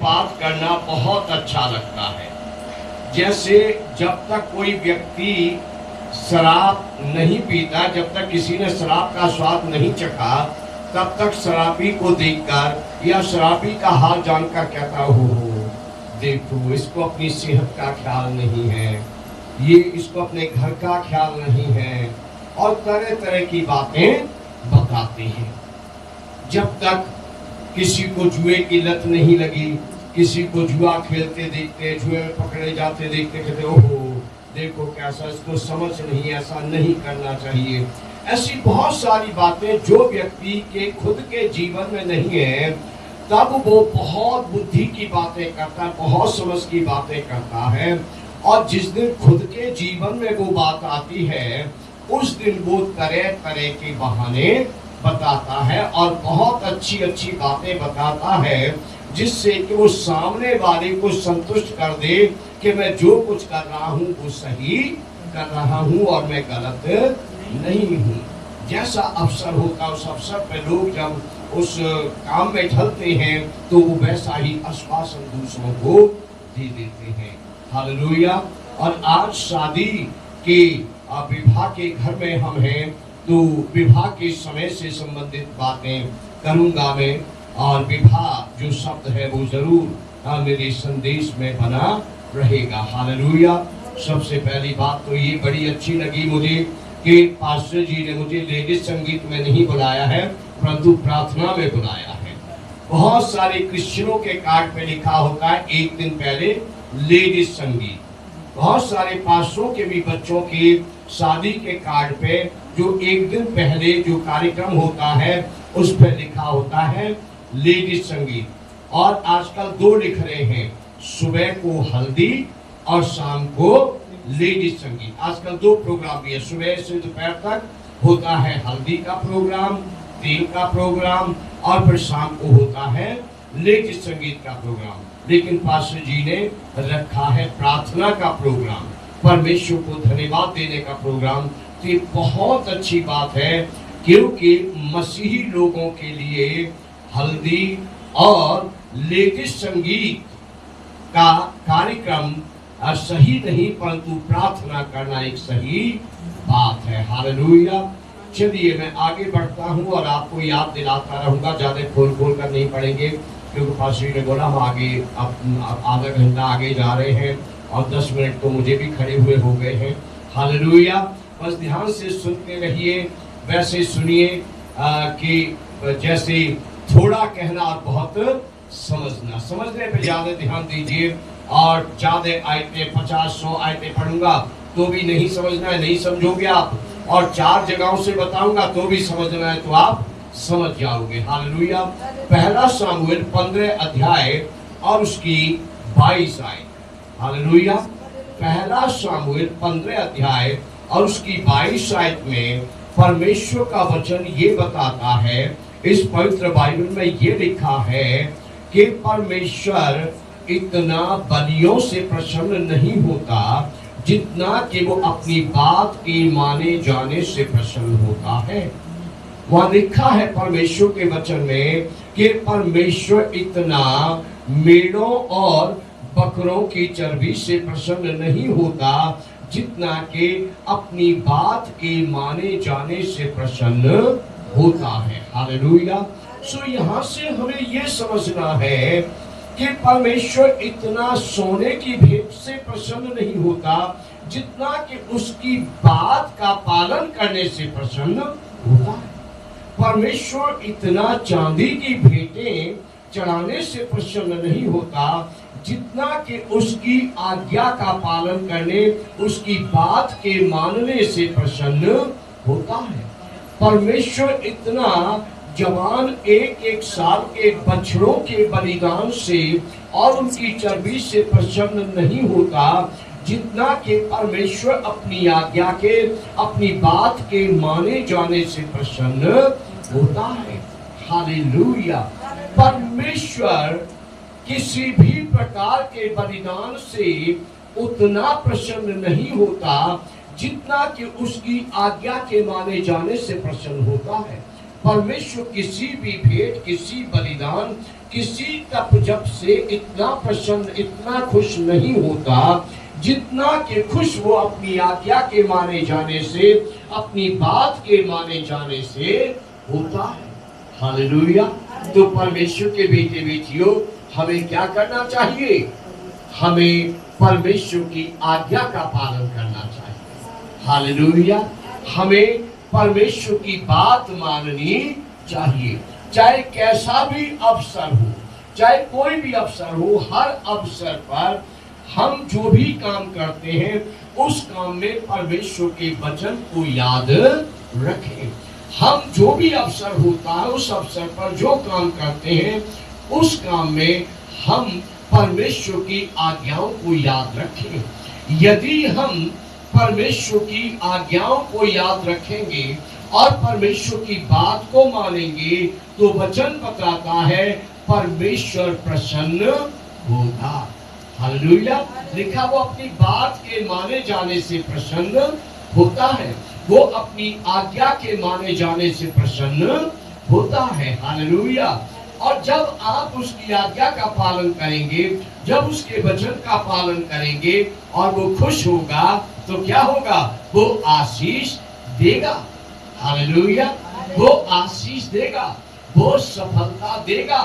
बात करना बहुत अच्छा लगता है। जैसे जब तक कोई व्यक्ति शराब नहीं पीता, जब तक किसी ने शराब का स्वाद नहीं चखा, तब तक शराबी को देखकर या शराबी का हाल जानकर कहता हो देखो इसको अपनी सेहत का ख्याल नहीं है, ये इसको अपने घर का ख्याल नहीं है, और तरह तरह की बातें बताते हैं। जब तक किसी को जुए की लत नहीं लगी, किसी को जुआ खेलते देखते, जुए में पकड़े जाते देखते, कहते ओहो देखो कैसा, इसको समझ नहीं, ऐसा नहीं करना चाहिए। ऐसी बहुत सारी बातें जो व्यक्ति के खुद के जीवन में नहीं है, तब वो बहुत बुद्धि की बातें करता है, बहुत समझ की बातें करता है, और जिस दिन खुद के जीवन में वो बात आती है, उस दिन वो तरह तरह के बहाने बताता है और बहुत अच्छी अच्छी बातें बताता है, जिससे कि वो सामने वाले को संतुष्ट कर दे कि मैं जो कुछ कर रहा हूँ वो सही कर रहा हूँ और मैं गलत नहीं हूँ। जैसा अवसर होता है उस अवसर पे लोग जब उस काम में ढलते हैं तो वो वैसा ही आश्वासन दूसरों को दे देते हैं। हालेलुया। और आज शादी के विवाह के घर में हम हैं, तो विवाह के समय से संबंधित बातें करूंगा मैं, और विवाह जो शब्द है वो जरूर मेरे संदेश में बना रहेगा। हालेलुया। सबसे पहली बात तो ये बड़ी अच्छी लगी मुझे कि पास्टर जी ने मुझे लेडीज संगीत में नहीं बुलाया है, परंतु प्रार्थना में बुलाया है। बहुत सारे क्रिश्चियनों के कार्ड पे लिखा होता है एक दिन पहले लेडीज संगीत। बहुत सारे पास्टरों के भी बच्चों की शादी के कार्ड पे जो एक दिन पहले जो कार्यक्रम होता है उस पर लिखा होता है लेडीज संगीत। और आजकल दो लिख रहे हैं, सुबह को हल्दी और शाम को लेडीज संगीत। आजकल दो प्रोग्राम भी है, सुबह से दोपहर तक होता है हल्दी का प्रोग्राम, तेल का प्रोग्राम, और फिर शाम को होता है लेडीज संगीत का प्रोग्राम। लेकिन पास्टर जी ने रखा है प्रार्थना का प्रोग्राम, परमेश्वर को धन्यवाद देने का प्रोग्राम। तो ये बहुत अच्छी बात है, क्योंकि मसीही लोगों के लिए हल्दी और लेडीज संगीत का कार्यक्रम सही नहीं, परंतु प्रार्थना करना एक सही बात है। हालेलुया। चलिए मैं आगे बढ़ता हूँ और आपको याद दिलाता रहूंगा, ज्यादा खोल खोल कर नहीं पढ़ेंगे, क्योंकि पास्टर ने बोला हम आगे अब आधा घंटा आगे जा रहे हैं और 10 मिनट तो मुझे भी खड़े हुए हो गए हैं। हालेलुया। बस ध्यान से सुनते रहिए, वैसे सुनिए कि जैसे थोड़ा कहना और बहुत समझना। समझने पे ज्यादा ध्यान दीजिए, और ज्यादा आयतें 50-100 आयतें पढ़ूंगा तो भी नहीं समझना है, नहीं समझोगे आप, और 4 जगहों से बताऊंगा तो भी समझना है तो आप समझ जाओगे। हालेलुया। पहला सामुएल 15 अध्याय और उसकी 22 आयत। हालेलुया। पहला सामुएल 15 अध्याय और उसकी 22 आयत में परमेश्वर का वचन ये बताता है, इस पवित्र बाइबल में ये लिखा है कि परमेश्वर इतना बलियों से प्रसन्न नहीं होता जितना कि वो अपनी बात के माने जाने से प्रसन्न होता है। वहां लिखा है परमेश्वर के वचन में कि परमेश्वर इतना मेढ़ों और बकरों की चर्बी से प्रसन्न नहीं होता जितना कि अपनी बात के माने जाने से प्रसन्न होता है। हालेलुया। सो यहाँ से हमें यह समझना है कि परमेश्वर इतना सोने की भेंट से प्रसन्न नहीं होता जितना कि उसकी बात का पालन करने से प्रसन्न होता है। परमेश्वर इतना चांदी की भेंटें चढ़ाने से प्रसन्न नहीं होता जितना कि उसकी आज्ञा का पालन करने, उसकी बात के मानने से प्रसन्न होता है। परमेश्वर इतना जवान एक साल के बछड़ों के बलिदान से और उनकी चर्बी से प्रसन्न नहीं होता जितना कि परमेश्वर अपनी आज्ञा के, अपनी बात के माने जाने से प्रसन्न होता है। हालेलुया। परमेश्वर किसी भी प्रकार के बलिदान से उतना प्रसन्न नहीं होता जितना कि उसकी आज्ञा के माने जाने से प्रसन्न होता है। परमेश्वर किसी भी भेंट, किसी बलिदान, किसी तपजप से इतना प्रसन्न, इतना खुश नहीं होता जितना कि खुश वो अपनी आज्ञा के माने जाने से, अपनी बात के माने जाने से होता है। हालेलुया। तो परमेश्वर के बेटे बेटियों, हमें क्या करना चाहिए? हमें परमेश्वर की आज्ञा का पालन करना चाहिए। हालेलुया। हमें परमेश्वर की बात माननी चाहिए, चाहे कैसा भी अवसर हो, चाहे कोई भी अवसर हो। हर अवसर पर हम जो भी काम करते हैं उस काम में परमेश्वर के वचन को याद रखें। हम जो भी अवसर होता है उस अवसर पर जो काम करते हैं उस काम में हम परमेश्वर की आज्ञाओं को याद रखें। यदि हम परमेश्वर की आज्ञाओं को याद रखेंगे और परमेश्वर की बात को मानेंगे तो वचन बताता है परमेश्वर प्रसन्न होगा। हालेलुया। लिखा वो अपनी बात के माने जाने से प्रसन्न होता है, वो अपनी आज्ञा के माने जाने से प्रसन्न होता है। हालेलुया। और जब आप उसकी आज्ञा का पालन करेंगे, जब उसके वचन का पालन करेंगे और वो खुश होगा तो क्या होगा? वो आशीष देगा। हालेलुया। वो आशीष देगा, वो सफलता देगा,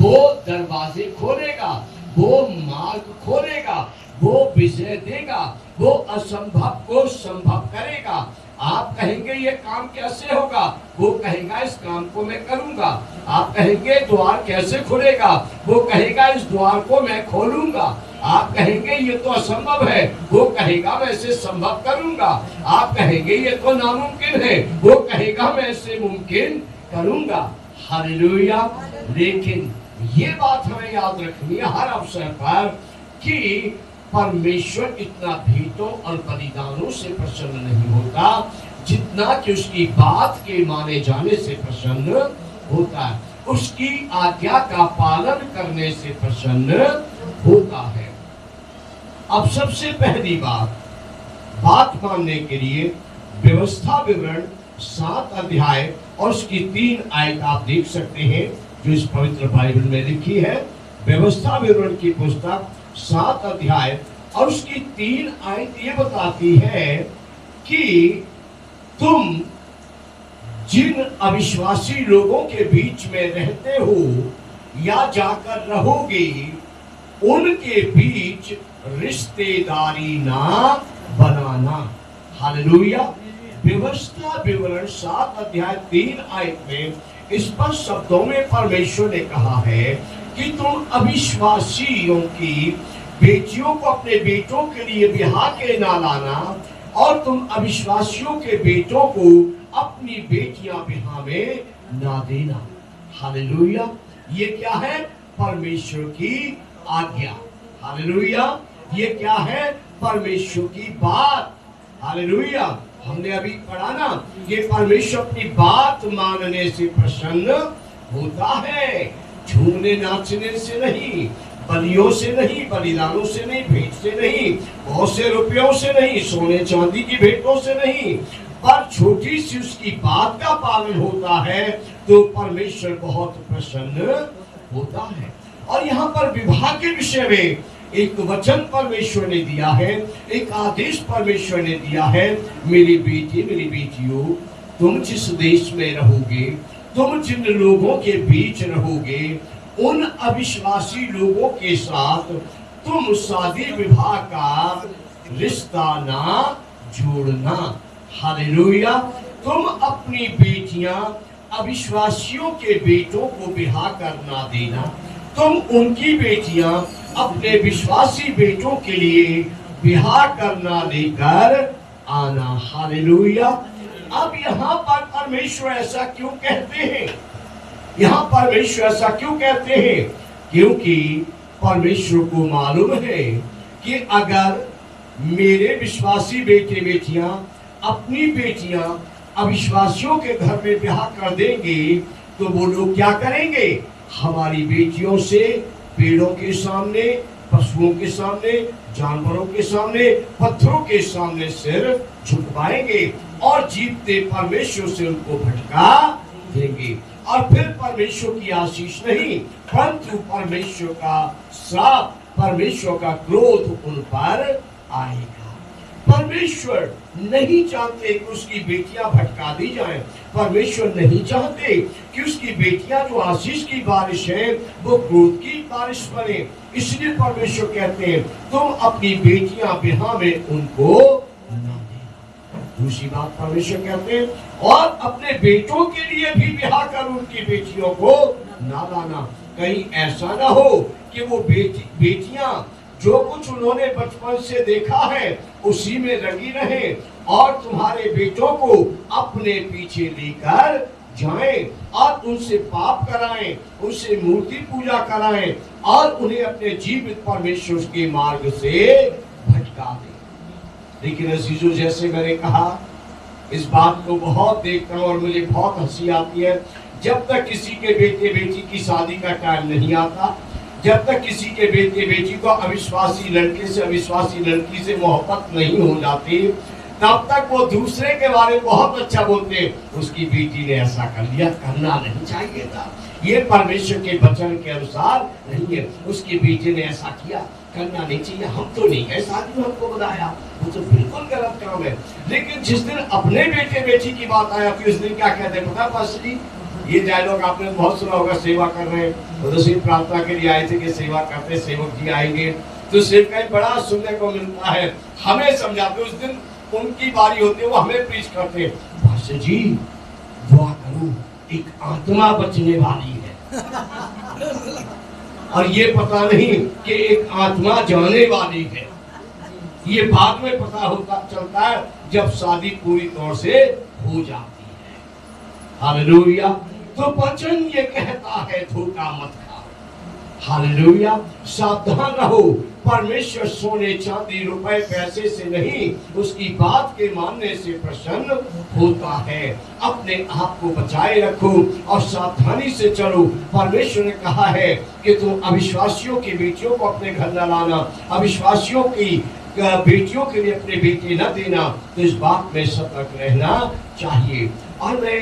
वो दरवाजे खोलेगा, वो मार्ग खोलेगा, वो विजय देगा, वो असंभव को संभव करेगा। आप कहेंगे ये काम कैसे होगा? वो कहेगा इस काम को मैं करूंगा। आप कहेंगे द्वार कैसे खुलेगा? वो कहेगा इस द्वार को मैं खोलूंगा। आप कहेंगे ये तो असंभव है, वो कहेगा मैं इसे संभव करूंगा। आप कहेंगे ये तो नामुमकिन है, वो कहेगा मैं इसे मुमकिन करूंगा। हालेलुया। लेकिन ये बात हमें याद रखनी है हर अवसर पर कि परमेश्वर इतना भेंटों और बलिदानों से प्रसन्न नहीं होता जितना कि उसकी बात के माने जाने से प्रसन्न होता है, उसकी आज्ञा का पालन करने से प्रसन्न होता है। अब सबसे पहली बात मानने के लिए व्यवस्था विवरण 7 अध्याय और उसकी 3 आयत आप देख सकते हैं जो इस पवित्र बाइबल में लिखी है। व्यवस्था विवरण की पुस्तक 7 अध्याय और उसकी 3 आयत ये बताती है कि तुम जिन अविश्वासी लोगों के बीच में रहते हो या जाकर रहोगे उनके बीच रिश्तेदारी ना बनाना। हालेलुया। व्यवस्था विवरण 7 अध्याय 3 आयत में स्पष्ट शब्दों में परमेश्वर ने कहा है कि तुम अविश्वासियों की बेटियों को अपने बेटों के लिए ब्याह के ना लाना और तुम अविश्वासियों के बेटों को अपनी बेटियां ब्याह में ना देना। हालेलुया। ये क्या है? परमेश्वर की आज्ञा। हालेलुया। ये क्या है? परमेश्वर की बात। हालेलुया। हमने अभी पढ़ा ना, ये परमेश्वर अपनी बात मानने से प्रसन्न होता है, झूमने नाचने से नहीं, बलियों से नहीं, बलिदानों से नहीं, भेंट से नहीं, बहुत से रुपयों से नहीं, सोने चांदी की भेंटों से नहीं, पर छोटी सी उसकी बात का पालन होता है तो परमेश्वर बहुत प्रसन्न होता है। और यहाँ पर विवाह के विषय में एक वचन परमेश्वर ने दिया है, एक आदेश परमेश्वर ने दिया है। मेरी बेटी, मेरी बेटियों, तुम जिस देश में रहोगे, तुम जिन लोगों के बीच रहोगे, उन अविश्वासी लोगों के साथ तुम शादी विवाह का रिश्ता ना जोड़ना। हालेलुया। तुम अपनी बेटियां अविश्वासियों के बेटों को ब्याह करना देना, तुम उनकी बेटियां अपने विश्वासी बेटों के लिए ब्याह करना लेकर आना। हालेलुया। अब यहाँ पर परमेश्वर ऐसा क्यों कहते हैं? यहाँ परमेश्वर ऐसा क्यों कहते हैं? क्योंकि परमेश्वर को मालूम है कि अगर मेरे विश्वासी बेटे बेटियां अपनी बेटियां अविश्वासियों के घर में ब्याह कर देंगे तो वो लोग क्या करेंगे? हमारी बेटियों से पेड़ों के सामने, पशुओं के सामने, जानवरों के सामने, पत्थरों के सामने सिर झुकवाएंगे और जीतते परमेश्वर से उनको भटका देंगे। और फिर परमेश्वर की आशीष नहीं, परंतु परमेश्वर का श्राप, परमेश्वर का क्रोध उन पर आएगा। परमेश्वर नहीं चाहते कि उसकी बेटियां भटका दी जाएं। परमेश्वर नहीं चाहते कि उसकी बेटियां जो आशीष की बारिश है वो क्रोध की बारिश बने। इसलिए परमेश्वर कहते हैं तुम अपनी बेटियां ब्याह में उनको न देना। दूसरी बात परमेश्वर कहते हैं और अपने बेटों के लिए भी ब्याह कर उनकी बेटियों को ना लाना। कहीं ऐसा ना हो कि वो बेटियां जो कुछ उन्होंने बचपन से देखा है उसी में लगी रहे और तुम्हारे बेटों को अपने पीछे लेकर जाएं और उनसे पाप कराएं, उनसे मूर्ति पूजा कराएं और उन्हें अपने जीवित परमेश्वर के मार्ग से भटका दें। लेकिन अजीजों, जैसे मैंने कहा, इस बात को बहुत देखता हूं और मुझे बहुत हंसी आती है। जब तक किसी के बेटे बेटी की शादी का टाइम नहीं आता, जब तक किसी के बेटे बेटी को अविश्वासी लड़के से अविश्वासी लड़की से मोहब्बत नहीं हो जाती, तब तक वो दूसरे के बारे में बहुत अच्छा बोलते हैं। उसकी बेटी ने ऐसा कर लिया, करना नहीं चाहिए था, ये परमेश्वर के वचन के अनुसार नहीं है। उसकी बेटी ने ऐसा किया, करना नहीं चाहिए, हम तो नहीं गए शादी में, हमको बताया, वो तो बिल्कुल गलत काम है। लेकिन जिस दिन अपने बेटे बेटी की बात आया फिर उस दिन क्या कहते हैं पता पास्टर जी? ये डायलॉग आपने बहुत सुना होगा, सेवा कर रहे हैं, उधर प्रार्थना के लिए आए थे कि सेवा करते, सेवक जी आएंगे तो सिर्फ कहीं बड़ा सुनने को मिलता है, हमें समझाते। उस दिन उनकी बारी होती है, वो हमें प्रीच करते हैं, पास्टर जी दुआ करो, एक आत्मा बचने वाली है और ये पता नहीं कि एक आत्मा जाने वाली है। ये बाद में पता होता चलता है जब शादी पूरी तौर से हो जाती है। हालेलुया। तो वचन ये कहता है धोखा मत खाओ। हालेलुया। सावधान रहो, परमेश्वर सोने चांदी रुपए पैसे से नहीं उसकी बात के मानने से प्रसन्न होता है। अपने आप को बचाए रखो और सावधानी से चलो। परमेश्वर ने कहा है कि तुम अविश्वासियों की बेटियों को अपने घर न लाना, अविश्वासियों की बेटियों के लिए अपने बेटे न देना। तो इस बात में सतर्क रहना चाहिए। और मैं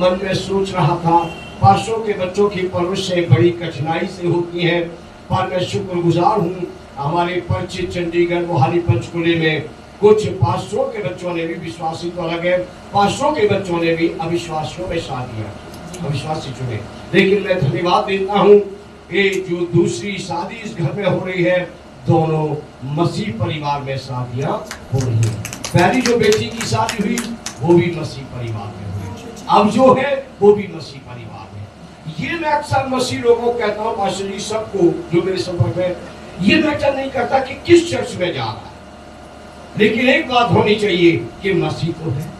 मन में सोच रहा था, पास्टरों के बच्चों की परवरिश से बड़ी कठिनाई से होती है, पर मैं शुक्रगुजार हूँ हमारे परिचित चंडीगढ़ मोहाली पंचकुले में कुछ पास्टरों के बच्चों ने भी, विश्वासी तो अलग है, पास्टरों के बच्चों ने भी अविश्वासियों में शादियां अविश्वासी चुने। लेकिन मैं धन्यवाद देता हूँ कि जो दूसरी शादी इस घर में हो रही है, दोनों मसीह परिवार में शादियां हो रही हैं। पहली जो बेटी की शादी हुई वो भी मसीह परिवार में हुई, अब जो है वो भी मसीह परिवार में। ये मैं अक्सर मसीह लोगों को कहता हूँ, पास्टर जी सबको जो मेरे संपर्क में, ये मैटर नहीं करता कि किस चर्च में जा रहा है, लेकिन एक बात होनी चाहिए कि मसीह तो है।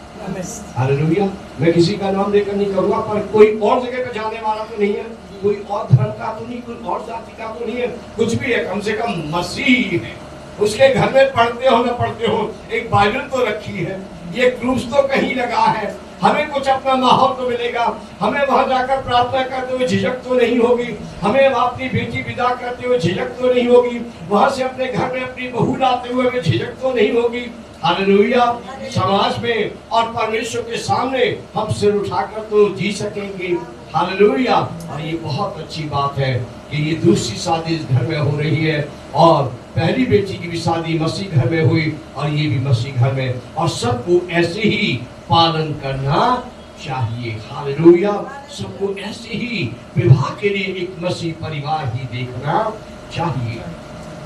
हालेलुया। मैं किसी का नाम लेकर नहीं करूंगा, पर कोई और जगह पे जाने वाला तो नहीं है, कोई और धर्म का तो नहीं, कोई और जाति का तो नहीं है, कुछ भी है, कम से कम मसीह है। उसके घर में पढ़ते हो न पढ़ते हो, एक बाइबल तो रखी है, ये क्रूस तो कहीं लगा है, हमें कुछ अपना माहौल तो मिलेगा, हमें वहां जाकर प्रार्थना करते हुए झिझक तो नहीं होगी, हमें अपनी बेटी विदा करते हुए झिझक तो नहीं होगी, वहां से अपने घर में अपनी बहू लाते हुए हमें झिझक तो नहीं होगी। हालेलुया। समाज में और परमेश्वर के सामने हम सिर उठाकर तो जी सकेंगे। हालेलुया। और ये बहुत अच्छी बात है कि ये दूसरी शादी इस घर में हो रही है और पहली बेटी की भी शादी मसीह घर में हुई और ये भी मसीह घर में, और सबको ऐसे ही पालन करना चाहिए। हालेलुया। सबको ऐसे ही विवाह के लिए एक मसीह परिवार ही देखना चाहिए।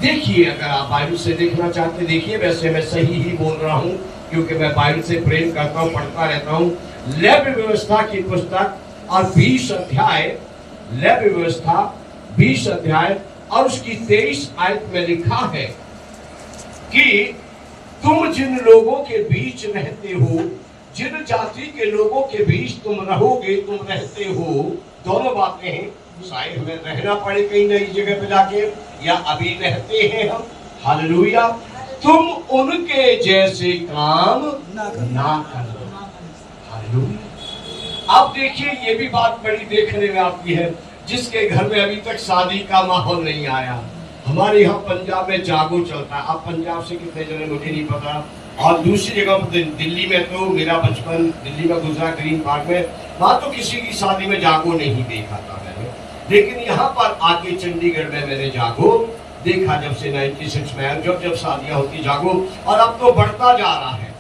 देखिए, अगर आप बाइबल से देखना चाहते देखिए, वैसे मैं सही ही बोल रहा हूँ क्योंकि मैं बाइबल से प्रेम करता हूँ, पढ़ता रहता हूँ। लेवी व्यवस्था की पुस्तक और 20 अध्याय, लेवी व्यवस्था 20 अध्याय और उसकी 23 आयत में लिखा है कि तुम जिन लोगों के बीच रहते हो, जिन जाति के लोगों के बीच तुम रहोगे, तुम रहते हो, दोनों बातें हैं। शायद हमें रहना पड़े कहीं नई जगह पे जाके, या अभी रहते हैं हम। हालेलुया। तुम उनके जैसे काम ना करो। हालेलुया। अब देखिए, ये भी बात बड़ी देखने में आती है, जिसके घर में अभी तक शादी का माहौल नहीं आया। हमारे यहाँ पंजाब में जागो चलता है। आप पंजाब से कितने जने मुझे नहीं पता, और दूसरी जगह पर दिल्ली में तो मेरा बचपन दिल्ली में गुजरा, ग्रीन पार्क में, वहां तो किसी की शादी में जागो नहीं देखा था मैंने। लेकिन यहाँ पर आके चंडीगढ़ में मैंने जागो देखा, जब से 96 में जब जब शादियां होती जागो। और अब तो बढ़ता जा रहा है,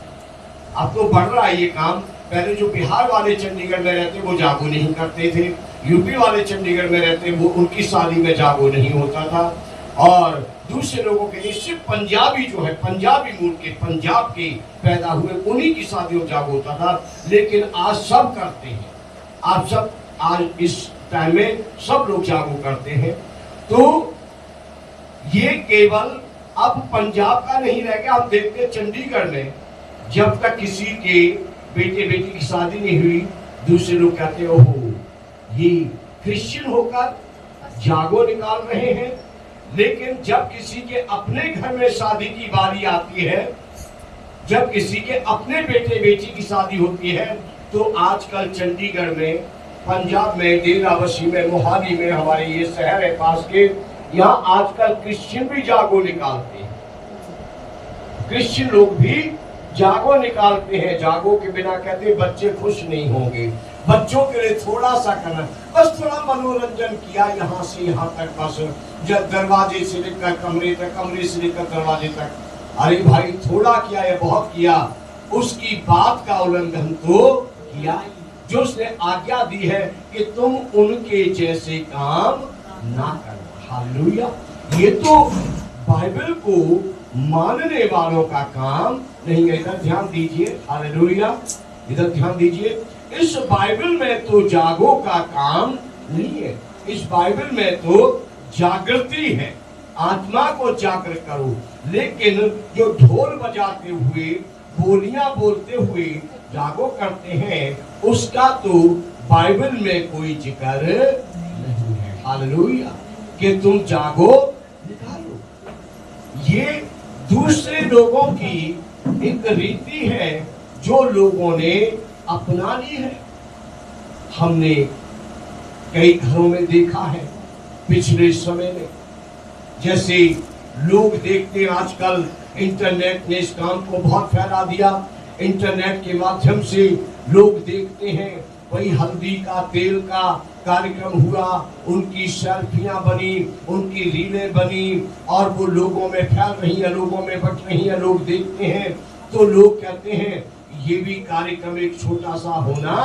अब तो बढ़ रहा है ये काम। पहले जो बिहार वाले चंडीगढ़ में रहते वो जागो नहीं करते थे, यूपी वाले चंडीगढ़ में रहते वो उनकी शादी में जागो नहीं होता था। और दूसरे लोगों के लिए सिर्फ पंजाबी जो है, पंजाबी मूल के, पंजाब के पैदा हुए, उन्हीं की शादी में जागो होता था। लेकिन आज सब करते हैं, आप सब आज इस टाइम में सब लोग जागो करते हैं। तो ये केवल अब पंजाब का नहीं रह गया। आप देखते हैं चंडीगढ़ में जब तक किसी के बेटे बेटी की शादी नहीं हुई, दूसरे लोग कहते हैं ओहो ये क्रिश्चियन होकर जागो निकाल रहे हैं। लेकिन जब किसी के अपने घर में शादी की बारी आती है, जब किसी के अपने बेटे बेटी की शादी होती है, तो आजकल चंडीगढ़ में, पंजाब में, डेराबस्सी में, मोहाली में, हमारे ये शहर है पास के, यहाँ आजकल क्रिश्चियन भी जागो निकालते हैं। क्रिश्चियन लोग भी जागो निकालते हैं। जागो के बिना कहते हैं बच्चे खुश नहीं होंगे। बच्चों के लिए थोड़ा सा करना, बस थोड़ा मनोरंजन किया, यहाँ से यहाँ तक, बस जब दरवाजे से लेकर कमरे तक, कमरे से लेकर दरवाजे तक। अरे भाई थोड़ा किया या बहुत किया, उसकी बात का उल्लंघन तो किया। जो उसने आज्ञा दी है कि तुम उनके जैसे काम ना करना। हालेलुया। ये तो बाइबल को मानने वालों का काम नहीं है। इधर ध्यान दीजिए, हालेलुया, इधर ध्यान दीजिए। इस बाइबल में तो जागो का काम नहीं है। इस बाइबल में तो जागृति है, आत्मा को जागृत करो। लेकिन जो ढोल बजाते हुए, बोलियां बोलते हुए जागो करते हैं, उसका तो बाइबल में कोई जिक्र नहीं है। हालेलुया, कि तुम जागो निकालो। ये दूसरे लोगों की एक रीति है जो लोगों ने अपना ली है। हमने कई घरों में देखा है पिछले समय में, जैसे लोग देखते हैं आजकल इंटरनेट ने इस काम को बहुत फैला दिया। इंटरनेट के माध्यम से लोग देखते हैं, वही हल्दी का, तेल का कार्यक्रम हुआ, उनकी सेल्फियां बनी, उनकी रीलें बनी, और वो लोगों में फैल रही है, लोगों में बट रही है। लोग देखते हैं तो लोग कहते हैं ये भी कार्यक्रम एक छोटा सा होना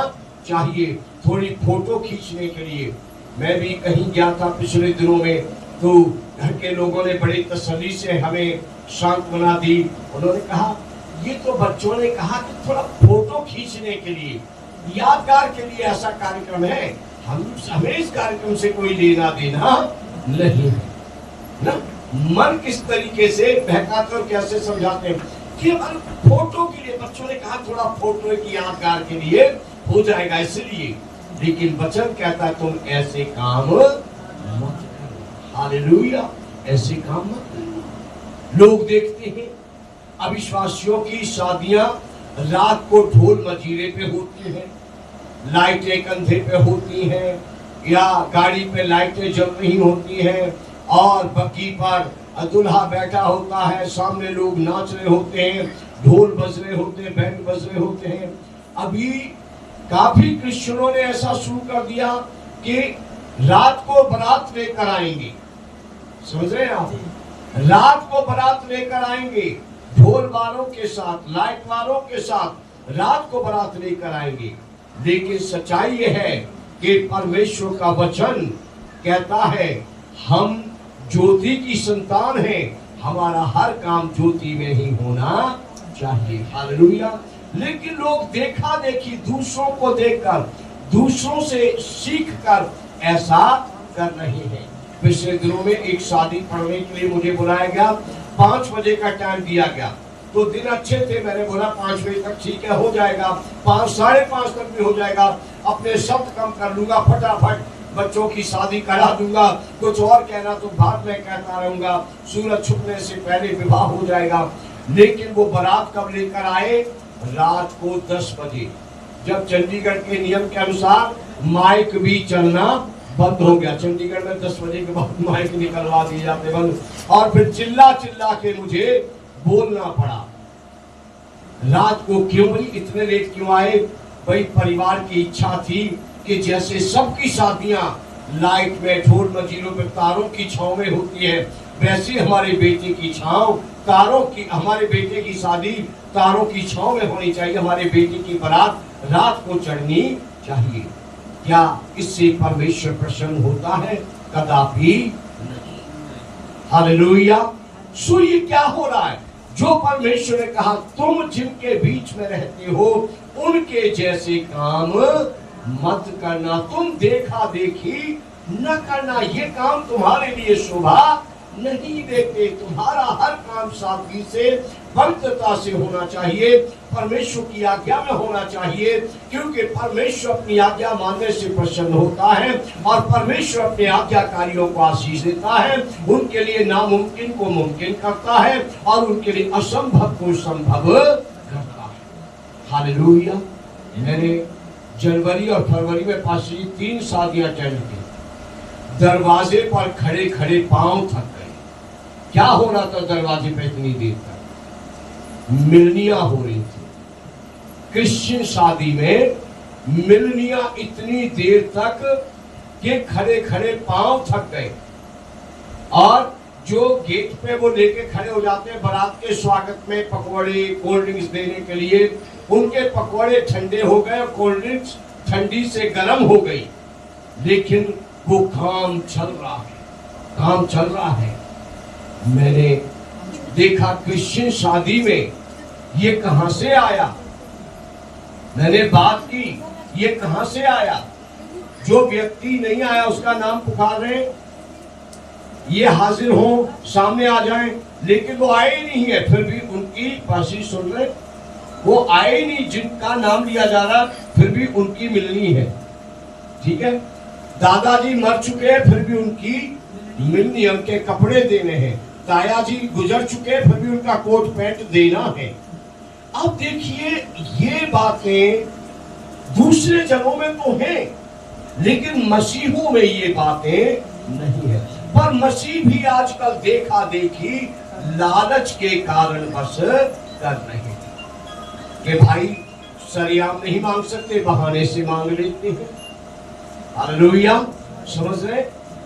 चाहिए, थोड़ी फोटो खींचने के लिए। मैं भी कहीं गया था पिछले दिनों में, तो घर के लोगों ने बड़ी तसल्ली से हमें सांत्वना दी। उन्होंने कहा ये तो बच्चों ने कहा कि थोड़ा फोटो खींचने के लिए, यादगार के लिए ऐसा कार्यक्रम है, हमें इस कार्यक्रम से कोई लेना देना नहीं है ना। मन किस तरीके से बहकाते और कैसे समझाते हैं कि फोटो के लिए, बच्चों ने कहा थोड़ा फोटो की यादगार के लिए हो जाएगा इसलिए। लेकिन वचन कहता है तुम ऐसे काम मत करो। हालेलुया, ऐसे काम मत करो। लोग देखते हैं अविश्वासियों की शादियां रात को ढोल मजीरे पे होती हैं, लाइटें कंधे पे होती हैं, या गाड़ी पे लाइटें जल रही होती हैं, और बग्गी पर दूल्हा बैठा होता है, सामने लोग नाच रहे होते हैं, ढोल बज रहे होते हैं, बैंड बज रहे होते हैं। अभी काफी क्रिश्चियनों ने ऐसा शुरू कर दिया कि रात को बारात लेकर आएंगे। समझ रहे हैं आप? रात को बारात लेकर आएंगे, ढोल वालों के साथ, लाइट वालों के साथ रात को बारात लेकर आएंगे। लेकिन सच्चाई यह है कि परमेश्वर का वचन कहता है हम ज्योति की संतान हैं, हमारा हर काम ज्योति में ही होना चाहिए। हालेलुया। लेकिन लोग देखा देखी, दूसरों को देखकर, दूसरों से सीखकर ऐसा कर रहे हैं। पिछले दिनों में एक शादी पढ़ने के लिए मुझे बुलाया गया, 5 बजे का टाइम दिया गया। तो दिन अच्छे थे, मैंने बोला 5 बजे तक ठीक है, हो जाएगा, 5, 5:30 तक भी हो जाएगा, अपने शब्द कम कर लूंगा, फटाफट बच्चों की शादी करा दूंगा, कुछ और कहना तो बाद में कहता रहूंगा, सूरज छुपने से पहले विवाह हो जाएगा। लेकिन वो बारात कब लेकर आए? रात को 10 बजे, जब चंडीगढ़ के नियम के अनुसार माइक भी चलना बंद हो गया। चंडीगढ़ में 10 बजे के बाद माइक निकलवा दिए जाते बंद, और फिर चिल्ला चिल्ला के मुझे बोलना पड़ा। रात को क्यों भाई इतने लेट क्यों आए? भाई परिवार की इच्छा थी कि जैसे सबकी शादियां लाइट में, ढोल मंजीरों में, तारों की छांव में होती है, वैसे हमारे बेटे की छांव तारों की, हमारे बेटे की शादी तारों की छांव में होनी चाहिए, हमारे बेटे की बारात रात को चढ़नी चाहिए। क्या इससे परमेश्वर प्रसन्न होता है? कदापि नहीं। हालेलुया। सो ये क्या हो रहा है? जो परमेश्वर ने कहा तुम जिनके बीच में रहते हो उनके जैसे काम मत करना, तुम देखा देखी न करना, ये काम तुम्हारे लिए शोभा नहीं देते। तुम्हारा हर काम सादगी से, पवित्रता से होना चाहिए, परमेश्वर की आज्ञा में होना चाहिए, क्योंकि परमेश्वर अपनी आज्ञा मानने से प्रसन्न होता है और परमेश्वर अपने आज्ञाकारियों को आशीष देता है, उनके लिए नामुमकिन को मुमकिन करता है और उनके लिए असंभव को संभव करता है। हालेलुया। मैंने जनवरी और फरवरी में पासी 3 शादियां अटेंड की। दरवाजे पर खड़े खड़े पांव थक गए। क्या हो रहा था दरवाजे पे इतनी देर तक? मिलनियां हो रही थी। क्रिश्चियन शादी में मिलनियां इतनी देर तक के खड़े खड़े पांव थक गए। और जो गेट पे वो लेके खड़े हो जाते हैं बारात के स्वागत में पकौड़े, कोल्ड ड्रिंक्स देने के लिए, उनके पकौड़े ठंडे हो गए और कोल्ड ड्रिंक्स ठंडी से गर्म हो गई, लेकिन वो काम चल रहा है, काम चल रहा है। मैंने देखा क्रिश्चियन शादी में ये कहां से आया? मैंने बात की ये कहां से आया? जो व्यक्ति नहीं आया उसका नाम पुकार रहे, ये हाजिर हो, सामने आ जाएं, लेकिन वो आए ही नहीं है, फिर भी उनकी बासी सुन रहे। वो आए ही नहीं, जिनका नाम लिया जा रहा फिर भी उनकी मिलनी है। ठीक है, दादाजी मर चुके हैं फिर भी उनकी मिलनी, उनके कपड़े देने हैं। ताया जी गुजर चुके हैं फिर भी उनका कोट पैंट देना है। अब देखिए ये बातें दूसरे जगहों में तो हैं, लेकिन मसीहों में ये बातें नहीं है। पर मसीह भी आजकल देखा देखी लालच के कारण बस कर रहे हैं कि भाई सरियाम नहीं मांग सकते, बहाने से मांग लेते हैं। हालेलुया। समझ रहे?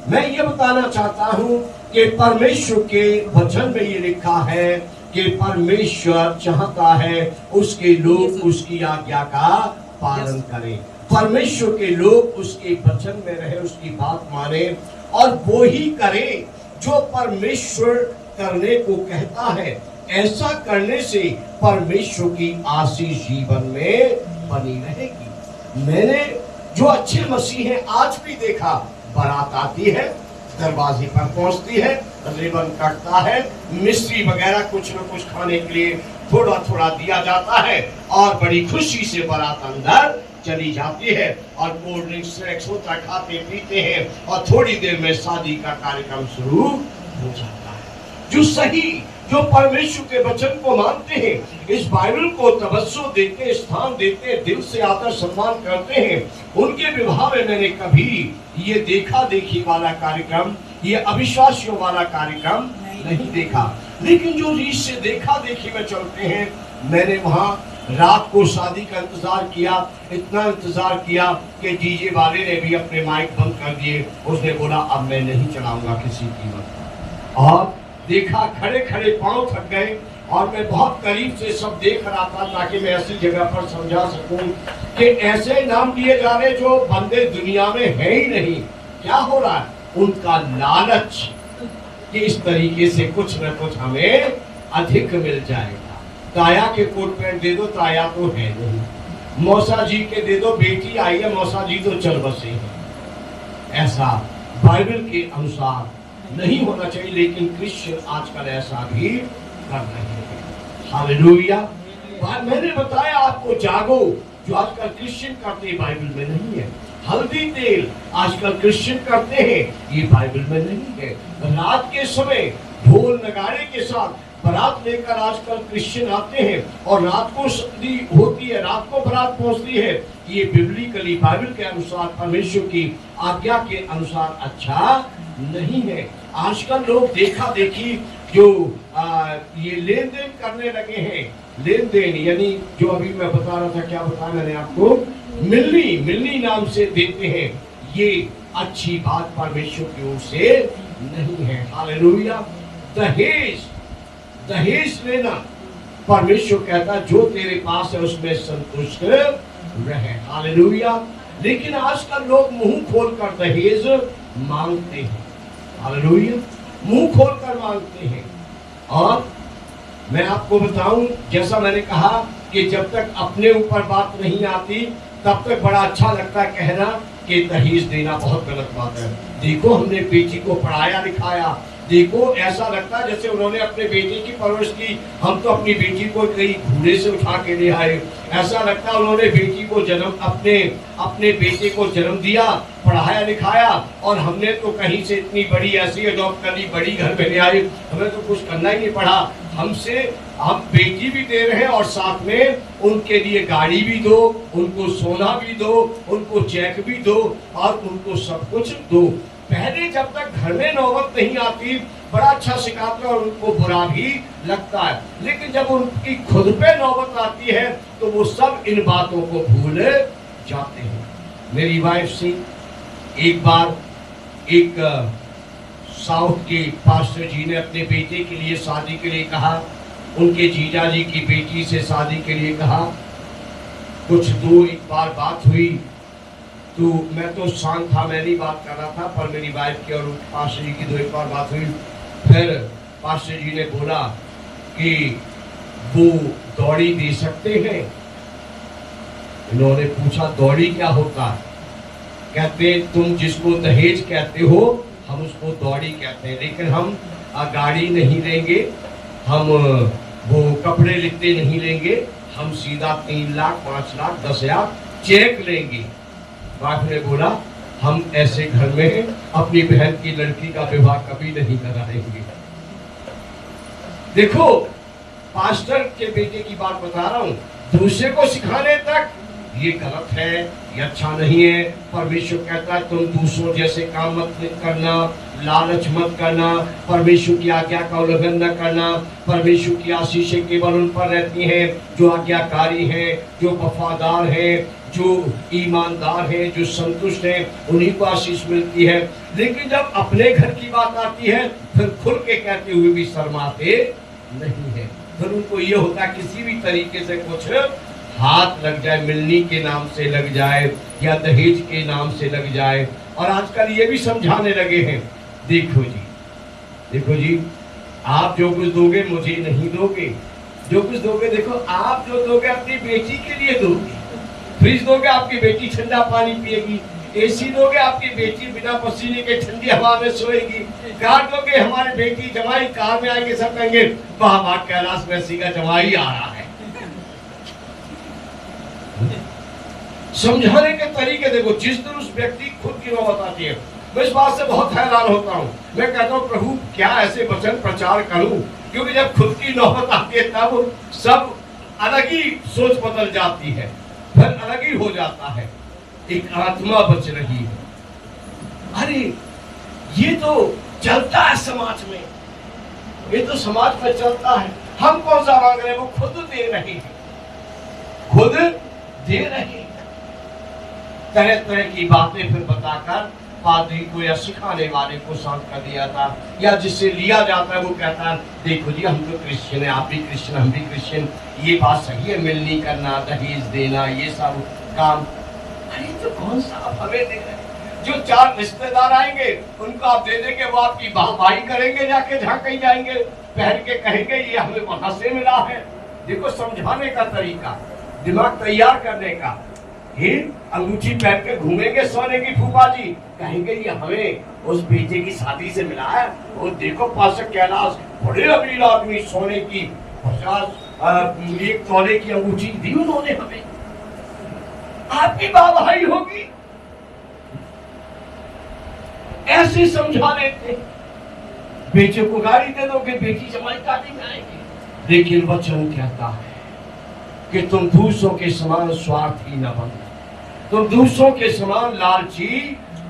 मैं ये बताना चाहता हूं कि परमेश्वर के वचन में ये लिखा है कि परमेश्वर चाहता है उसके लोग उसकी आज्ञा का पालन करें, परमेश्वर के लोग उसके वचन में रहे, उसकी बात माने और वो ही करे जो परमेश्वर करने को कहता है। ऐसा करने से परमेश्वर की आशीष जीवन में बनी रहेगी। मैंने जो अच्छे मसीह हैं आज भी देखा, बारात आती है, दरवाजे पर पहुंचती है, रिबन कटता है, मिस्त्री वगैरह कुछ न कुछ खाने के लिए थोड़ा थोड़ा दिया जाता है और बड़ी खुशी से बारात अंदर चली जाती है और कोल्ड ड्रिंक्स स्नैक्स होता खाते पीते हैं और थोड़ी देर में शादी का कार्यक्रम शुरू हो जाता है। जो सही, जो परमेश्वर के वचन को मानते हैं, इस बाइबल को तवज्जो देते, स्थान देते, दिल से आदर सम्मान करते हैं, उनके विवाह में मैंने कभी ये देखा देखी वाला कार्यक्रम, ये अविश्वासियों वाला कार्यक्रम नहीं देखा। लेकिन जो रीत से देखा देखी में चलते हैं, मैंने वहां रात को शादी का इंतजार किया, इतना इंतजार किया कि डीजे वाले ने भी अपने माइक बंद कर दिए। उसने बोला अब मैं नहीं चलाऊंगा किसी कीमत पर। और देखा खड़े खड़े पांव थक गए और मैं बहुत करीब से सब देख रहा था ताकि मैं ऐसी जगह पर समझा सकूं कि ऐसे नाम लिए जा रहे जो बंदे दुनिया में है ही नहीं। क्या हो रहा है? उनका लालच कि इस तरीके से कुछ न कुछ हमें अधिक मिल जाएगा। ताया के कोट पैंट दे दो, ताया तो है नहीं। मौसा जी के दे दो, बेटी आई है, मौसा जी तो चल बसे हैं। ऐसा बाइबल के अनुसार नहीं होना चाहिए, लेकिन क्रिश्चियन आजकल ऐसा भी कर रहे हैं। हालेलुया। मैंने बताया आपको, जागो, जो आजकल क्रिश्चियन करते हैं बाइबल में नहीं है। हल्दी तेल आजकल क्रिश्चियन करते हैं, ये बाइबल में नहीं है। रात के समय ढोल नगाड़े के साथ बारात लेकर आजकल क्रिश्चियन आते हैं और रात को शादी होती है, रात को बारात पहुंचती है। ये बिब्लिकली बाइबल के अनुसार, परमेश्वर की आज्ञा के अनुसार अच्छा नहीं है। आजकल लोग देखा देखी जो ये लेन देन करने लगे हैं, लेन देन यानी जो अभी मैं बता रहा था, क्या बताया मैंने आपको, मिलनी, मिलनी नाम से देते हैं, ये अच्छी बात परमेश्वर की ओर से नहीं है। हालेलुया। दहेज, दहेज लेना, परमेश्वर कहता जो तेरे पास है उसमें संतुष्ट रहे। हालेलुया। लेकिन आजकल लोग मुंह खोलकर दहेज मांगते हैं। हालेलुया। मुंह खोलकर मांगते हैं। और मैं आपको बताऊं, जैसा मैंने कहा कि जब तक अपने ऊपर बात नहीं आती तब तक बड़ा अच्छा लगता है कहना कि दहेज देना बहुत गलत बात है। देखो हमने बेटी को पढ़ाया लिखाया, देखो ऐसा लगता है जैसे उन्होंने अपने बेटे की परवरिश की, हम तो अपनी बेटी को कहीं घूड़े से उठा के ले आए। ऐसा लगता है उन्होंने बेटी को जन्म अपने बेटे को जन्म दिया, पढ़ाया लिखाया, और हमने तो कहीं से इतनी बड़ी ऐसी अडॉप्ट कर ली, बड़ी घर में ले आए, हमें तो कुछ करना ही नहीं पड़ा। हमसे हम बेटी भी दे रहे हैं और साथ में उनके लिए गाड़ी भी दो, उनको सोना भी दो, उनको चेक भी दो और उनको सब कुछ दो। पहले जब तक घर में नौबत नहीं आती बड़ा अच्छा सिखाते और उनको बुरा भी लगता है, लेकिन जब उनकी खुद पे नौबत आती है तो वो सब इन बातों को भूल जाते हैं। मेरी वाइफ से एक बार एक साउथ के पास्टर जी ने अपने बेटे के लिए शादी के लिए कहा, उनके जीजा जी की बेटी से शादी के लिए कहा। कुछ दो एक बार बात हुई तो मैं तो शांत था, मैं नहीं बात कर रहा था, पर मेरी वाइफ की और पास्टर जी की दो एक बार बात हुई। फिर पास्टर जी ने बोला कि वो दौड़ी दे सकते हैं। इन्होंने पूछा दौड़ी क्या होता है? कहते तुम जिसको दहेज कहते हो हम उसको दौड़ी कहते हैं, लेकिन हम गाड़ी नहीं लेंगे, हम वो कपड़े लिखते नहीं लेंगे, हम सीधा 3 लाख 5 लाख 10 लाख चेक लेंगे। बाप ने बोला हम ऐसे घर में अपनी बहन की लड़की का विवाह कभी नहीं कराएंगे। देखो पास्टर के बेटे की बात बता रहा हूं, दूसरे को सिखाने तक ये गलत है, ये अच्छा नहीं है। परमेश्वर कहता है तुम दूसरों जैसे काम मत करना, लालच मत करना, परमेश्वर की आज्ञा का उल्लंघन न करना। परमेश्वर की आशीषें केवल उन पर रहती हैं जो आज्ञाकारी हैं, जो वफादार हैं, जो ईमानदार हैं, जो संतुष्ट हैं, उन्हीं को आशीष मिलती है। लेकिन जब अपने घर की बात आती है फिर खुल के कहते हुए भी शर्माते नहीं है। फिर उनको ये होता है किसी भी तरीके से कुछ हाथ लग जाए, मिलनी के नाम से लग जाए या दहेज के नाम से लग जाए। और आजकल ये भी समझाने लगे हैं, देखो जी आप जो कुछ दोगे मुझे नहीं दोगे, जो कुछ दोगे देखो आप जो दोगे अपनी बेटी के लिए दोगे। फ्रिज दोगे आपकी बेटी ठंडा पानी पिएगी, एसी दोगे आपकी बेटी बिना पसीने के ठंडी हवा में सोएगी, कार दोगे हमारी बेटी जमाई कार में आएंगे, सब कहेंगे वाह वाह कैलाश मैसी का जमाई आ रहा है। समझाने के तरीके देखो, जिस दिन उस व्यक्ति खुद की नौबत आती है, मैं इस बात से बहुत हैरान होता हूँ। मैं कहता हूँ प्रभु क्या ऐसे वचन प्रचार करूं, क्योंकि जब खुद की नौबत आती है तब सब अलग ही सोच बदल जाती है, फिर अलग ही हो जाता है, एक आत्मा बच रही है। अरे ये तो चलता है समाज में, ये तो समाज में चलता है, हम कौन सा मांग रहे हैं, वो खुद दे रहे हैं, खुद दे रहे हैं। तरह तरह की बातें फिर बताकर पादरी को या सिखाने वाले को शांत कर दिया था, या जिससे लिया जाता है वो कहता है देखो जी हम तो क्रिश्चियन है, आप भी क्रिश्चियन हम भी क्रिश्चियन, ये बात सही है, मिलनी करना, दहेज देना, ये सब काम। अरे तो कौन सा आप हमें दे रहे हैं? जो 4 रिश्तेदार आएंगे उनको आप दे देंगे, वो आपकी वाहवाही करेंगे, जाके जहाँ कहीं जाएंगे पहन के कहेंगे ये हमें वहां से मिला है। देखो समझाने का तरीका, दिमाग तैयार करने का। अंगूठी पहन के घूमेंगे सोने की फूफा जी, कहेंगे ये हमें उस बेटे की शादी से मिला है, वो देखो पास्टर कैलाश बड़े अमीर आदमी, सोने की 50 तोले की अंगूठी दी उन्होंने हमें, आपकी वाहवाही होगी। ऐसे समझा लेते, बेटे को गाड़ी दे दोगे, बेटी जमाई शादी में आएगी। लेकिन वचन कहता है कि तुम दूसरों के समान स्वार्थी न बनो, तुम दूसरों के समान लालची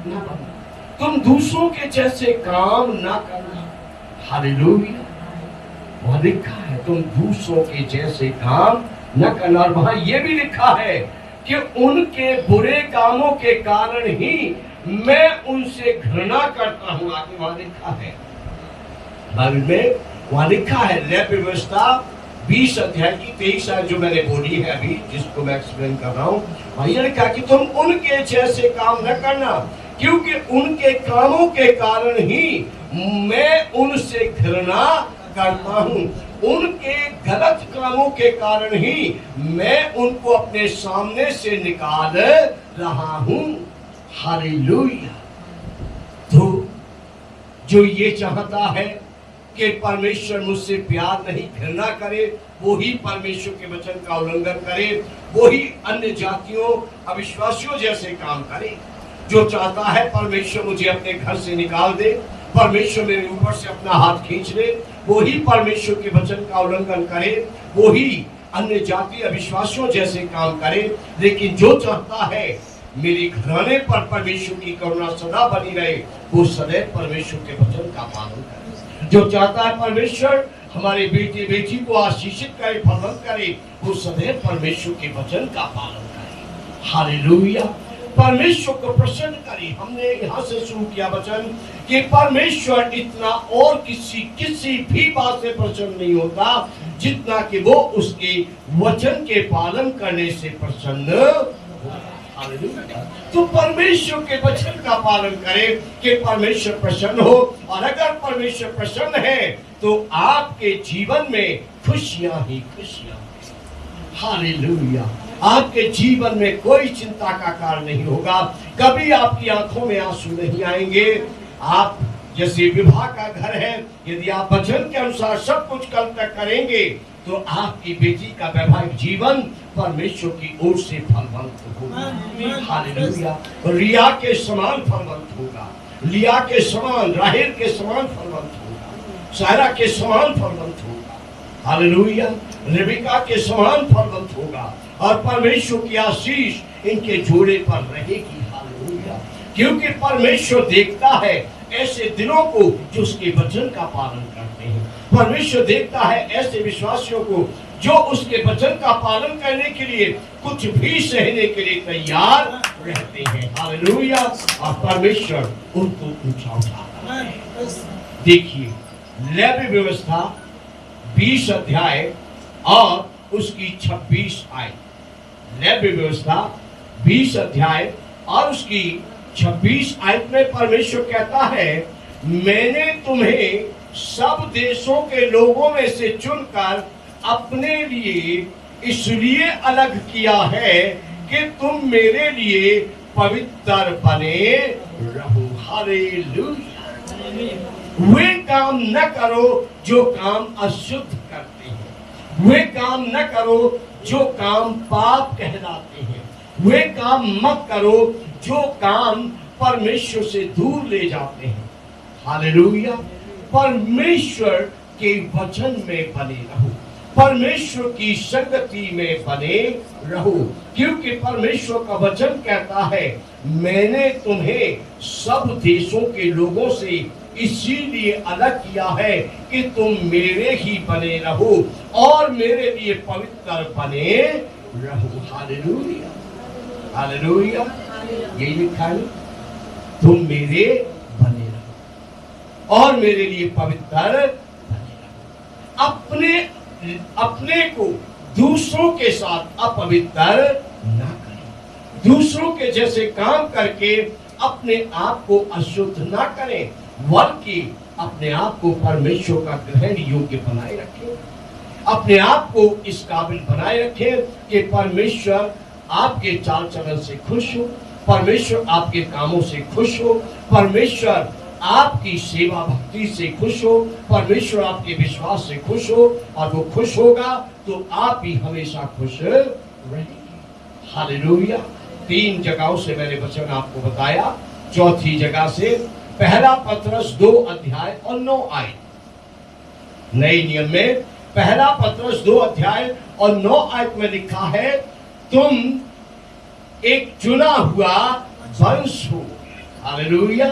न बनो, तुम दूसरों के जैसे काम न करना। हालेलुया। वहां लिखा है तुम दूसरों के जैसे काम न करना। और वहां यह भी लिखा है कि उनके बुरे कामों के कारण ही मैं उनसे घृणा करता हूं। आगे वहां लिखा है बाइबल में, वहां लिखा है लेवी व्यवस्था 20 अध्याय की 23 आयत जो मैंने बोली है अभी, जिसको मैं एक्सप्लेन कर रहा हूं। वहां यह लिखा कि तुम उनके जैसे काम न करना, क्योंकि उनके कामों के कारण ही मैं उनसे घृणा करता हूं। उनके गलत कामों के कारण ही मैं उनको अपने सामने से निकाल रहा हूं। हालेलुया। तो जो ये चाहता है कि परमेश्वर मुझसे प्यार नहीं घृणा करे, वो ही परमेश्वर के वचन का उल्लंघन करे, वो ही अन्य जातियों अविश्वासियों जैसे काम करे। जो चाहता है परमेश्वर मुझे अपने घर से निकाल दे, परमेश्वर मेरे ऊपर से अपना हाथ खींच ले, वो ही परमेश्वर के वचन का उल्लंघन करे, वो ही अन्य जाति अविश्वासियों जैसे काम करे। लेकिन जो चाहता है मेरे घराने पर परमेश्वर की करुणा सदा बनी रहे, वो सदैव परमेश्वर के वचन का पालन करे। जो चाहता है परमेश्वर हमारे बेटे बेटी को आशीषित करे, फलवंत करे, वो सदैव परमेश्वर के वचन का पालन करे। हालेलुया। परमेश्वर को प्रसन्न करें। हमने यहाँ से शुरू किया वचन कि परमेश्वर इतना और किसी भी बात से प्रसन्न नहीं होता जितना कि वो उसके वचन के पालन करने से प्रसन्न होता। तो परमेश्वर के वचन का पालन करें कि परमेश्वर प्रसन्न हो। और अगर परमेश्वर प्रसन्न है तो आपके जीवन में खुशियां ही खुशियां। हालेलुया। आपके जीवन में कोई चिंता का कारण नहीं होगा, कभी आपकी आंखों में आंसू नहीं आएंगे। आप जैसे विवाह का घर है, यदि आप वचन के अनुसार सब कुछ कल तक करेंगे तो आपकी बेटी का वैवाहिक जीवन परमेश्वर की ओर से फलवंत होगा। हालेलुया। रिया के समान फलवंत होगा, लिया के समान, राहेल के समान फलवंत होगा, सारा के समान फलवंत होगा। हालेलुया। रेबिका के समान फलवंत होगा और परमेश्वर की आशीष इनके जोड़े पर रहेगी। हालेलुया। क्योंकि परमेश्वर देखता है ऐसे दिलों को जो उसके वचन का पालन करते हैं। परमेश्वर देखता है ऐसे विश्वासियों को जो उसके वचन का पालन करने के लिए कुछ भी सहने के लिए तैयार रहते हैं। हालेलुया। और परमेश्वर उनको ऊंचा उठाता है। देखिए लेवी व्यवस्था 20 अध्याय और उसकी 26 आयत। लेवी व्यवस्था 20 अध्याय और उसकी 26 आयत में परमेश्वर कहता है, मैंने तुम्हें सब देशों के लोगों में से चुनकर अपने लिए इसलिए अलग किया है कि तुम मेरे लिए पवित्र बने रहो। हालेलुया। वे काम न करो जो काम अशुद्ध करते हैं, वे काम न करो जो काम पाप कहलाते हैं, वे काम मत करो जो काम परमेश्वर से दूर ले जाते हैं। हालेलुया। परमेश्वर के वचन में बने रहो, परमेश्वर की संगति में बने रहो, क्योंकि परमेश्वर का वचन कहता है, मैंने तुम्हें सब देशों के लोगों से इसीलिए अलग किया है कि तुम मेरे ही बने रहो और मेरे लिए पवित्र बने रहो। हालेलुया। हालेलुया। यही लिखा है, तुम मेरे बने रहो और मेरे लिए पवित्र बने रहो। अपने को दूसरों के साथ अपवित्र ना करें, दूसरों के जैसे काम करके अपने आप को अशुद्ध ना करें, बल्कि अपने आप को परमेश्वर का ग्रहण योग्य बनाए रखें। अपने आप को इस काबिल बनाए रखें कि परमेश्वर आपके चाल चलन से खुश हो, परमेश्वर आपके कामों से खुश हो, परमेश्वर आपकी सेवा भक्ति से खुश हो, परमेश्वर आपके विश्वास से खुश हो। और वो खुश होगा तो आप भी हमेशा खुश रहेंगे। हालेलुया। 3 जगहों से मैंने वचन आपको बताया। चौथी जगह से पहला पत्रस 2 अध्याय और 9 आयत। नए नियम में पहला पत्रस 2 अध्याय और 9 आयत में लिखा है, तुम एक चुना हुआ वंश हो। हालेलुया।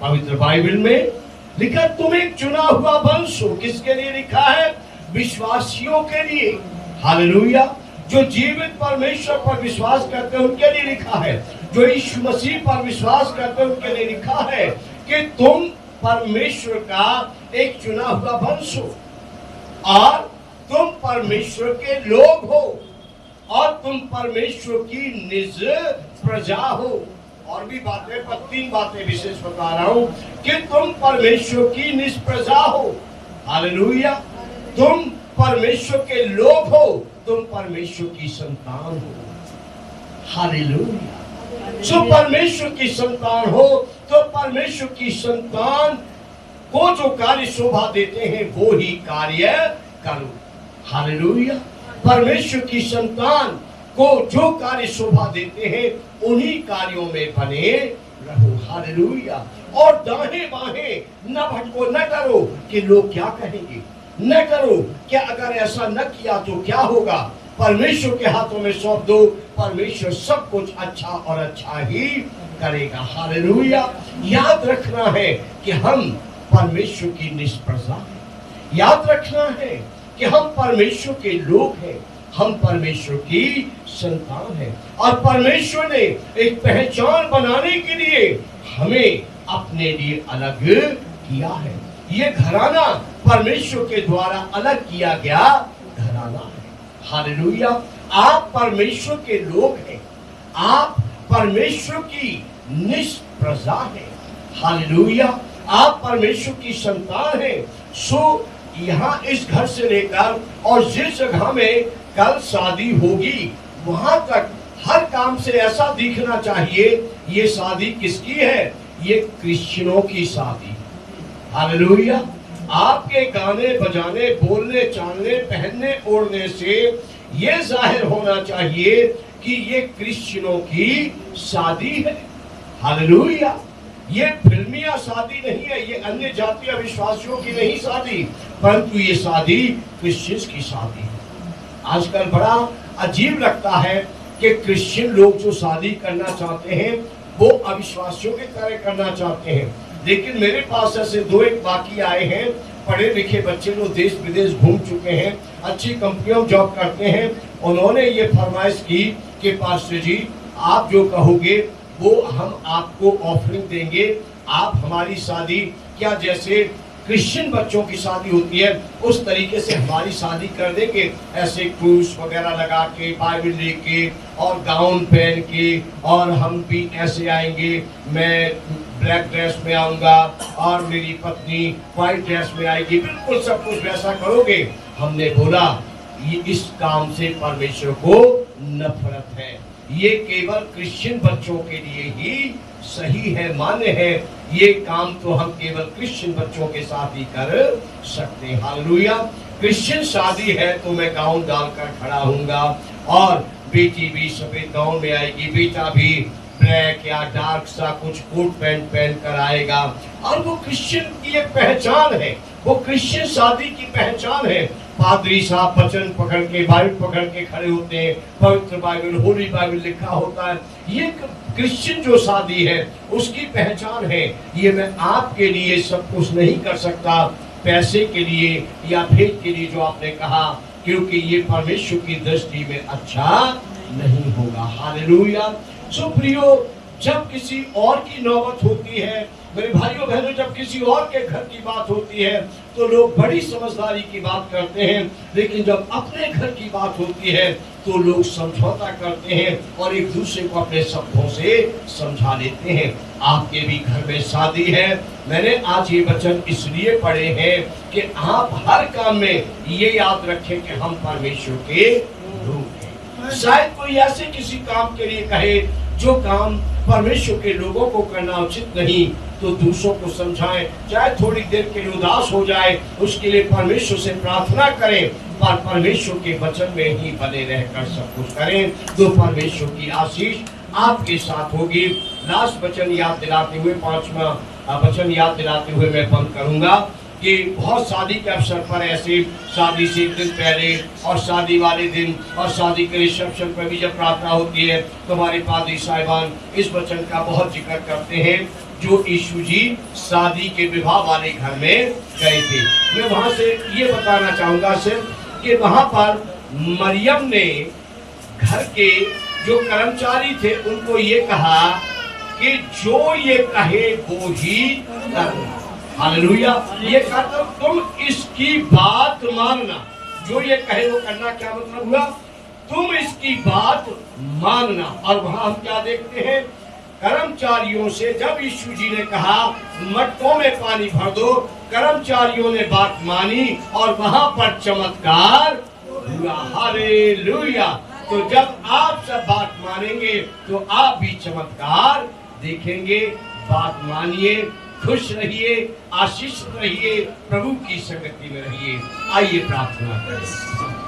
पवित्र बाइबल में लिखा तुम एक चुना हुआ वंश हो। किसके लिए लिखा है? विश्वासियों के लिए, हालेलुया, जो जीवित परमेश्वर पर विश्वास करते हैं उनके लिए लिखा है, जो यीशु मसीह पर विश्वास करते हैं उनके लिए लिखा है कि तुम परमेश्वर का एक चुना हुआ वंश हो और तुम परमेश्वर के लोग हो और तुम परमेश्वर की निज प्रजा हो। और भी बातें, पर 3 बातें विशेष बता रहा हूं कि तुम परमेश्वर की निज प्रजा हो, हालेलुया, तुम परमेश्वर के लोग हो, तुम परमेश्वर की संतान हो, हालेलुया। सो परमेश्वर की संतान हो तो परमेश्वर की संतान को जो कार्य शोभा देते हैं वो ही कार्य करो, हालेलुया। परमेश्वर की संतान को जो कार्य शोभा देते हैं उन्हीं कार्यों में बने रहो, हालेलुया। और दाहिने बाहें न भटको, न करो कि लोग क्या कहेंगे, न करो कि अगर ऐसा न किया तो क्या होगा। परमेश्वर के हाथों में सौंप दो, परमेश्वर सब कुछ अच्छा और अच्छा ही करेगा, हालेलुया। याद रखना है कि हम परमेश्वर की निष्प्रजा हैं, याद रखना है कि हम परमेश्वर के लोग हैं, हम परमेश्वर की संतान हैं और परमेश्वर ने एक पहचान बनाने के लिए हमें अपने लिए अलग किया है। ये घराना परमेश्वर के द्वारा अलग किया गया घराना है, हालेलुया। आप परमेश्वर के लोग हैं, आप परमेश्वर की निष्प्रजा हैं, हालेलुया। आप परमेश्वर की संतान हैं। सो यहाँ इस घर से लेकर और जिस जगह में कल शादी होगी वहां तक हर काम से ऐसा दिखना चाहिए ये शादी किसकी है, ये क्रिश्चियनों की शादी, हालेलुया। आपके गाने बजाने, बोलने चालने, पहनने ओढ़ने से ये जाहिर होना चाहिए कि ये क्रिश्चियनों की शादी है, हालेलुया। ये फिल्मिया शादी नहीं है, ये अन्य जातीय विश्वासियों की नहीं शादी, परंतु ये शादी क्रिश्चियंस की शादी है। आजकल बड़ा अजीब लगता है कि क्रिश्चियन लोग जो शादी करना चाहते हैं वो अविश्वासियों की तरह करना चाहते हैं। लेकिन मेरे पास ऐसे 2-1 बाकी आए हैं, पढ़े लिखे बच्चे लोग देश विदेश घूम चुके हैं, अच्छी कंपनियों में जॉब करते हैं। उन्होंने ये फरमाइश की कि पास्टर जी आप जो कहोगे वो हम आपको ऑफरिंग देंगे, आप हमारी शादी क्या जैसे क्रिश्चियन बच्चों की शादी होती है उस तरीके से हमारी शादी कर देंगे, ऐसे क्रूस वगैरह लगा के, बाइबल लेके और गाउन पहन के, और हम भी ऐसे आएंगे, मैं ब्लैक ड्रेस में आऊंगा और मेरी पत्नी व्हाइट ड्रेस में आएगी, बिल्कुल सब कुछ वैसा करोगे। हमने बोला ये इस काम से परमेश्वर को नफरत है, ये केवल क्रिश्चियन बच्चों के लिए ही सही है, मान्य है। ये काम तो हम केवल क्रिश्चियन बच्चों के साथ ही कर सकते हैं, हालेलुया। क्रिश्चियन शादी है तो मैं गाउन डालकर खड़ा हूँगा और बेटी भी सफेद गाउन में आएगी, बेटा भी ब्लैक या डार्क सा कुछ कोट पैंट पहन कर आएगा, और वो क्रिश्चियन की एक पहचान है, वो क्रिश्चियन शादी की पहचान है। पादरी साहब वचन पकड़ के, बाइबल पकड़ के खड़े होते हैं, पवित्र बाइबल, होली बाइबल लिखा होता है, ये क्रिश्चियन जो शादी है उसकी पहचान है। ये मैं आपके लिए सब कुछ नहीं कर सकता, पैसे के लिए या भेंट के लिए जो आपने कहा, क्योंकि ये परमेश्वर की दृष्टि में अच्छा नहीं होगा, हालेलुया। सो प्रियो, जब किसी और की नौबत होती है, मेरे भाइयों बहनों, जब किसी और के घर की बात होती है तो लोग बड़ी समझदारी की बात करते हैं, लेकिन जब अपने घर की बात होती है तो लोग समझौता करते हैं और एक दूसरे को अपने शब्दों से समझा लेते हैं। आपके भी घर में शादी है, मैंने आज ये वचन इसलिए पढ़े हैं कि आप हर काम में ये याद रखें कि हम परमेश्वर के लोग हैं। शायद कोई ऐसे किसी काम के लिए कहे जो काम परमेश्वर के लोगों को करना उचित नहीं, तो दूसरों को समझाएं, चाहे थोड़ी देर के लिए उदास हो जाए, उसके लिए परमेश्वर से प्रार्थना करें, पर परमेश्वर के वचन में ही बने रहकर सब कुछ करें, तो परमेश्वर की आशीष आपके साथ होगी। लास्ट वचन याद दिलाते हुए, 5वां वचन याद दिलाते हुए मैं बंद करूंगा। कि बहुत शादी के अवसर पर ऐसे शादी से एक दिन पहले और शादी वाले दिन और शादी के रिसेप्शन पर भी जब प्रार्थना होती है तो हमारे पादरी साहिबान इस वचन का बहुत जिक्र करते हैं जो यीशु जी शादी के विवाह वाले घर में गए थे। मैं वहां से ये बताना चाहूंगा सिर्फ कि वहां पर मरियम ने घर के जो कर्मचारी थे उनको ये कहा कि जो ये कहे वो ही करना। हालेलुया। ये कहता तुम इसकी बात मानना, जो ये कहे वो करना। क्या मतलब हुआ? तुम इसकी बात मानना। और वहां हम क्या देखते हैं? कर्मचारियों से जब यीशु जी ने कहा मटकों में पानी भर दो, कर्मचारियों ने बात मानी और वहां पर चमत्कार हुआ। हालेलुया। तो जब आप सब बात मानेंगे तो आप भी चमत्कार देखेंगे। बात मानिए, खुश रहिए, आशीषित रहिए, प्रभु की संगति में रहिए। आइए प्रार्थना करें।